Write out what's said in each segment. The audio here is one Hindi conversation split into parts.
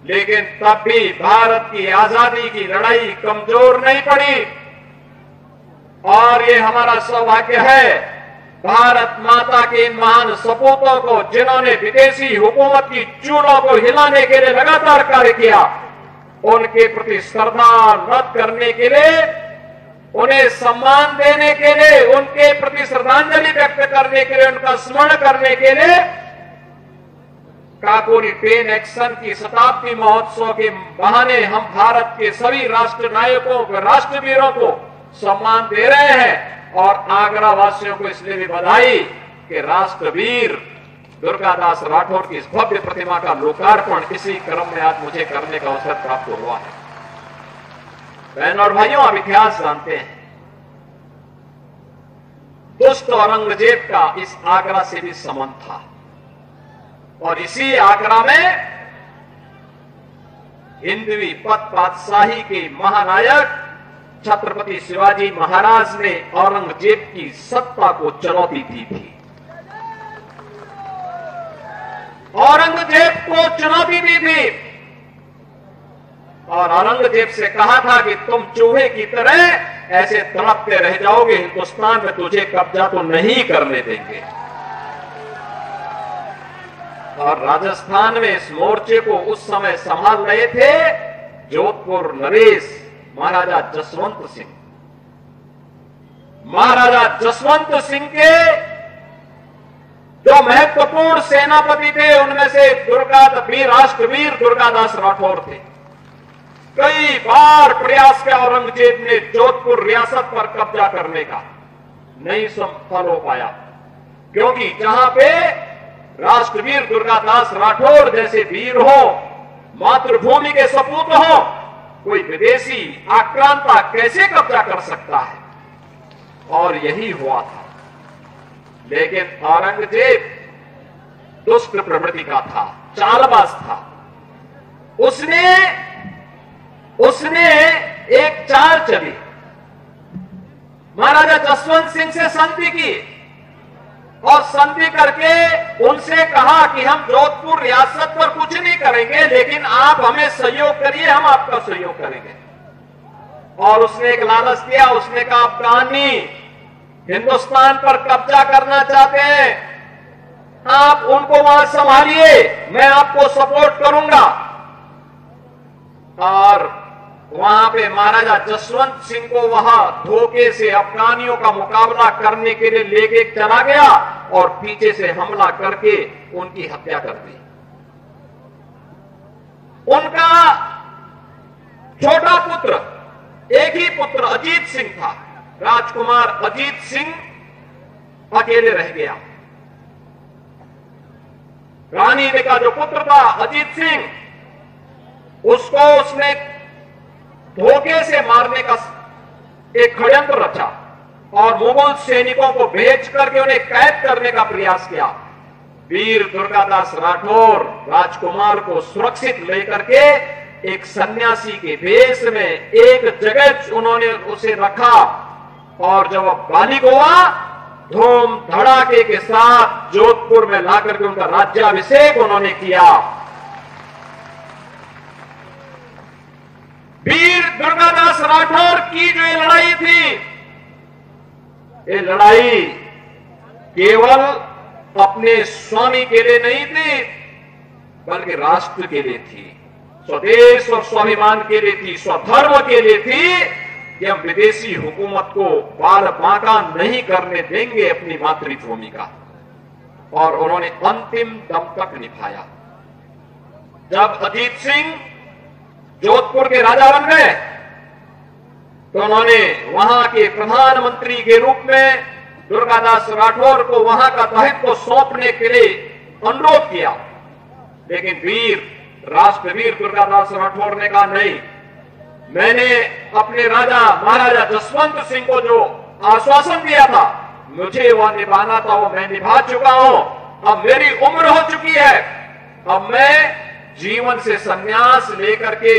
लेकिन तब भी भारत की आजादी की लड़ाई कमजोर नहीं पड़ी। और ये हमारा सौभाग्य है, भारत माता के इन महान सपूतों को, जिन्होंने विदेशी हुकूमत की चूलों को हिलाने के लिए लगातार कार्य किया, उनके प्रति श्रद्धा नत करने के लिए, उन्हें सम्मान देने के लिए, उनके प्रति श्रद्धांजलि व्यक्त करने के लिए, उनका स्मरण करने के लिए काकोरी पेन एक्शन की शताब्दी महोत्सव के बहाने हम भारत के सभी राष्ट्र नायकों को, राष्ट्रवीरों को सम्मान दे रहे हैं। और आगरा वासियों को इसलिए भी बधाई कि राष्ट्रवीर दुर्गादास राठौर की इस भव्य प्रतिमा का लोकार्पण इसी क्रम में आज मुझे करने का अवसर प्राप्त हुआ है। बहनों और भाइयों, आप इतिहास जानते हैं, दुष्ट औरंगजेब का इस आगरा से भी संबंध था। और इसी आगरा में हिंदवी पद पातशाही के महानायक छत्रपति शिवाजी महाराज ने औरंगजेब की सत्ता को चुनौती दी थी। औरंगजेब को चुनौती दी थी और औरंगजेब से कहा था कि तुम चूहे की तरह ऐसे तड़पते रह जाओगे, हिंदुस्तान में तुझे कब्जा तो नहीं करने देंगे। और राजस्थान में इस मोर्चे को उस समय संभाल रहे थे जोधपुर नरेश महाराजा जसवंत सिंह। महाराजा जसवंत सिंह के जो महत्वपूर्ण सेनापति थे, उनमें से राष्ट्रवीर दुर्गादास राठौर थे। कई बार प्रयास किया औरंगजेब ने जोधपुर रियासत पर कब्जा करने का, नहीं सफल हो पाया, क्योंकि जहां पे राष्ट्रवीर दुर्गादास राठौर जैसे वीर हो, मातृभूमि के सपूत हो, कोई विदेशी आक्रांता कैसे कब्जा कर सकता है। और यही हुआ था। लेकिन औरंगजेब दुष्ट प्रवृत्ति का था, चालबाज था। उसने एक चाल चली, महाराजा जसवंत सिंह से संधि की और संधि करके उनसे कहा कि हम जोधपुर रियासत पर कुछ नहीं करेंगे, लेकिन आप हमें सहयोग करिए, हम आपका सहयोग करेंगे। और उसने एक लालच दिया, उसने कहा अफगानी हिंदुस्तान पर कब्जा करना चाहते हैं, आप उनको वहां संभालिए, मैं आपको सपोर्ट करूंगा। और वहां पे महाराजा जसवंत सिंह को वहां धोखे से अफगानियों का मुकाबला करने के लिए लेके चला गया और पीछे से हमला करके उनकी हत्या कर दी। उनका छोटा पुत्र, एक ही पुत्र अजीत सिंह था, राजकुमार अजीत सिंह अकेले रह गया। रानी का जो पुत्र था अजीत सिंह, उसको उसने धोखे से मारने का एक षड्यंत्र रचा और मुगल सैनिकों को भेज करके उन्हें कैद करने का प्रयास किया। वीर दुर्गादास राठौर राजकुमार को सुरक्षित लेकर के एक सन्यासी के भेष में एक जगह उन्होंने उसे रखा और जब वह बालिग हुआ, धूम धड़ाके के साथ जोधपुर में लाकर के उनका राज्याभिषेक उन्होंने किया। वीर दुर्गादास राठौर की जो ये लड़ाई थी, ये लड़ाई केवल अपने स्वामी के लिए नहीं थी, बल्कि राष्ट्र के लिए थी, स्वदेश और स्वाभिमान के लिए थी, स्वधर्म के लिए थी कि हम विदेशी हुकूमत को बाल बांका नहीं करने देंगे अपनी मातृभूमि का। और उन्होंने अंतिम दम तक निभाया। जब अजीत सिंह जोधपुर के राजा बन गए तो उन्होंने वहां के प्रधानमंत्री के रूप में दुर्गादास राठौर को वहां का दायित्व सौंपने के लिए अनुरोध किया। लेकिन राष्ट्रवीर दुर्गादास राठौर ने कहा नहीं, मैंने अपने राजा महाराजा जसवंत सिंह को जो आश्वासन दिया था, मुझे वह निभाना था, वो मैं निभा चुका हूं। अब मेरी उम्र हो चुकी है, अब मैं जीवन से संन्यास लेकर के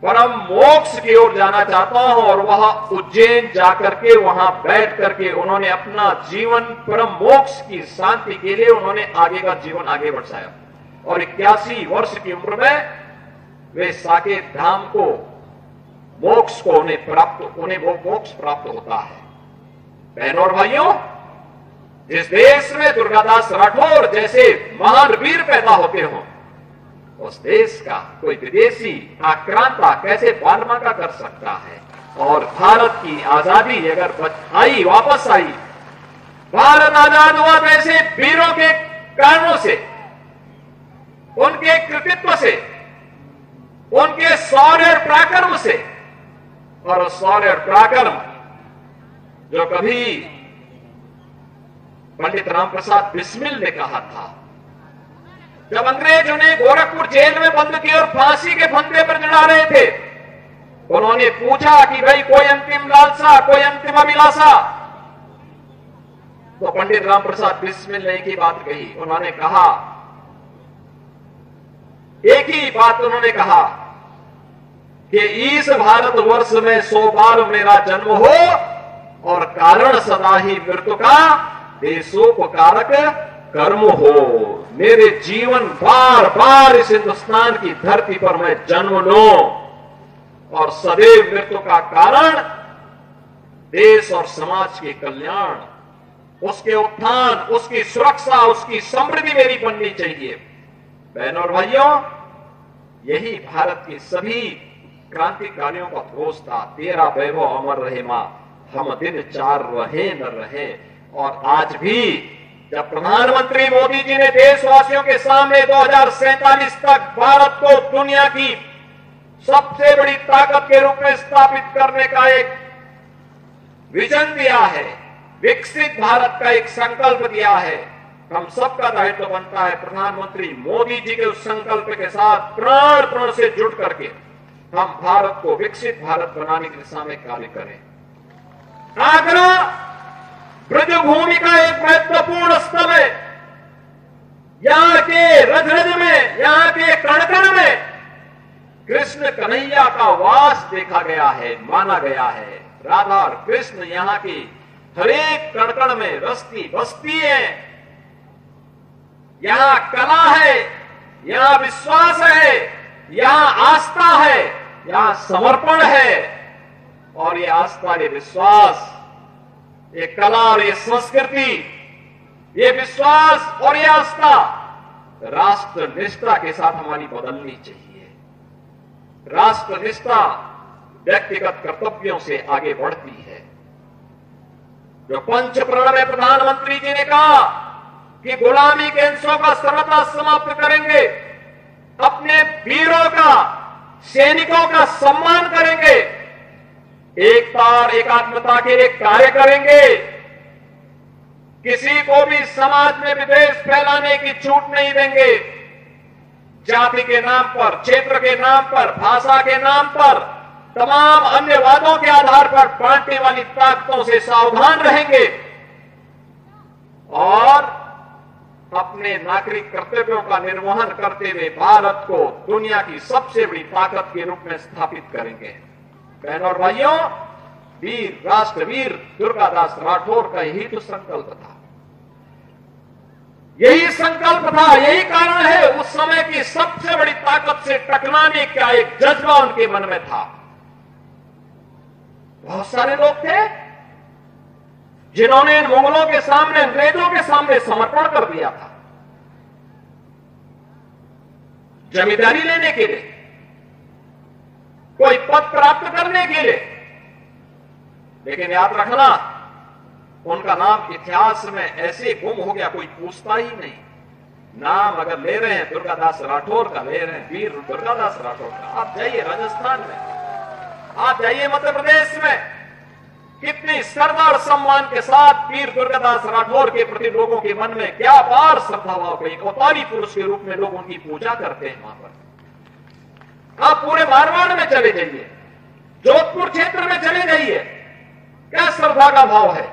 परम मोक्ष की ओर जाना चाहता हूं। और वह उज्जैन जाकर के वहां बैठ करके उन्होंने अपना जीवन परम मोक्ष की शांति के लिए उन्होंने आगे का जीवन आगे बढ़ाया। और 81 वर्ष की उम्र में वे साकेत धाम को, मोक्ष को उन्हें वो मोक्ष प्राप्त होता है। बहनों और भाइयों, जिस देश में दुर्गादास राठौर जैसे महान वीर पैदा होते हों, उस देश का कोई विदेशी आक्रांता कैसे बालमाका कर सकता है? और भारत की आजादी अगर वापस आई, भारत आजाद हुआ तो ऐसे वीरों के कारणों से, उनके कृतित्व से, उनके शौर्य और पराक्रम से। और उस शौर्य और पराक्रम जो कभी पंडित राम प्रसाद बिस्मिल ने कहा था, जब अंग्रेज उन्हें गोरखपुर जेल में बंद किए और फांसी के फंदे पर चढ़ा रहे थे, उन्होंने पूछा कि भाई कोई अंतिम लालसा, कोई अंतिम अभिलाषा? तो पंडित राम प्रसाद बिस्मिल ने एक ही बात कही। उन्होंने कहा, एक ही बात उन्होंने कहा कि इस भारतवर्ष में 100 बार मेरा जन्म हो और कारण सदा ही मृत्यु का देशोपकारक कर्म हो। मेरे जीवन बार बार इस हिंदुस्तान की धरती पर मैं जन्म लूं और सदैव मृत्यु का कारण देश और समाज के कल्याण, उसके उत्थान, उसकी सुरक्षा, उसकी समृद्धि मेरी बननी चाहिए। बहनों और भाइयों, यही भारत के सभी क्रांतिकारियों का घोष था, तेरा वैभव अमर रहे मां, हम दिन 4 रहे न रहे। और आज भी जब प्रधानमंत्री मोदी जी ने देशवासियों के सामने 2047 तक भारत को दुनिया की सबसे बड़ी ताकत के रूप में स्थापित करने का एक विजन दिया है, विकसित भारत का एक संकल्प दिया है, हम सबका दायित्व बनता है प्रधानमंत्री मोदी जी के उस संकल्प के साथ प्राण प्राण से जुड़ करके हम भारत को विकसित भारत बनाने की दिशा में कार्य करें। आगरा ब्रजभूमि का एक महत्वपूर्ण स्थल है। यहां के रज रज में, यहां के कण कण में कृष्ण कन्हैया का वास देखा गया है, माना गया है। राधा और कृष्ण यहां की हरेक कण कण में रस्ती बसती है। यहां कला है, यहां विश्वास है, यहां आस्था है, यहां समर्पण है। और ये आस्था, ये विश्वास, ये कला और ये संस्कृति, ये विश्वास और ये आस्था राष्ट्र निष्ठा के साथ हमारी बदलनी चाहिए। राष्ट्र निष्ठा व्यक्तिगत कर्तव्यों से आगे बढ़ती है। जो पंच प्रण में प्रधानमंत्री जी ने कहा कि गुलामी के अंशों का सर्वथा समाप्त करेंगे, अपने वीरों का, सैनिकों का सम्मान करेंगे, एकता और एकात्मता के लिए कार्य करेंगे, किसी को भी समाज में विद्वेष फैलाने की छूट नहीं देंगे। जाति के नाम पर, क्षेत्र के नाम पर, भाषा के नाम पर, तमाम अन्य वादों के आधार पर बांटने वाली ताकतों से सावधान रहेंगे और अपने नागरिक कर्तव्यों का निर्वहन करते हुए भारत को दुनिया की सबसे बड़ी ताकत के रूप में स्थापित करेंगे। बहनों और भाइयों, वीर राष्ट्रवीर दुर्गादास राठौर का यही तो संकल्प था, यही संकल्प था, यही कारण है उस समय की सबसे बड़ी ताकत से टकराने का एक जज्बा उनके मन में था। बहुत सारे लोग थे जिन्होंने इन मुगलों के सामने, अंग्रेजों के सामने समर्पण कर दिया था जमींदारी लेने के लिए, कोई पद प्राप्त करने के लिए। लेकिन याद रखना, उनका नाम इतिहास में ऐसे गुम हो गया, कोई पूछता ही नहीं। नाम अगर ले रहे हैं दुर्गादास राठौर का, ले रहे हैं वीर दुर्गादास राठौर का। आप जाइए राजस्थान में, आप जाइए मध्य प्रदेश में, कितनी श्रद्धा और सम्मान के साथ वीर दुर्गादास राठौर के प्रति लोगों के मन में क्या अपार श्रद्धा भाव का एक अवतारी पुरुष के रूप में लोग उनकी पूजा करते हैं। वहां पर आप पूरे मारवाड़ में चले जाइए, जोधपुर क्षेत्र में चले जाइए, क्या श्रद्धा का भाव है।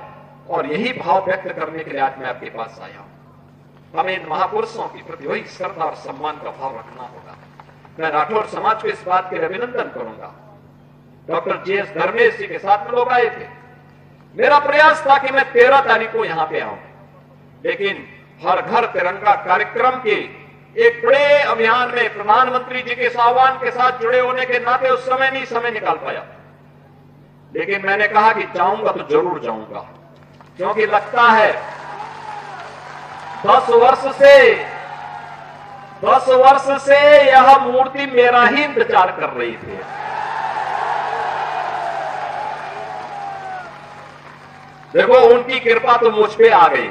और यही भाव व्यक्त करने के लिए आज मैं आपके पास आया हूं। हमें इन महापुरुषों के प्रति वही श्रद्धा और सम्मान का भाव रखना होगा। मैं राठौर समाज को इस बात के लिए अभिनंदन करूंगा। डॉक्टर JS धर्मेश जी के साथ में लोग आए थे। मेरा प्रयास था कि मैं 13 तारीख को यहां पे आऊं, लेकिन हर घर तिरंगा कार्यक्रम के एक बड़े अभियान में प्रधानमंत्री जी के आह्वान के साथ जुड़े होने के नाते उस समय नहीं समय निकाल पाया, लेकिन मैंने कहा कि जाऊंगा तो जरूर जाऊंगा, क्योंकि लगता है 10 वर्ष से यह मूर्ति मेरा ही इंतजार कर रही थी। देखो उनकी कृपा तो मुझ पे आ गई।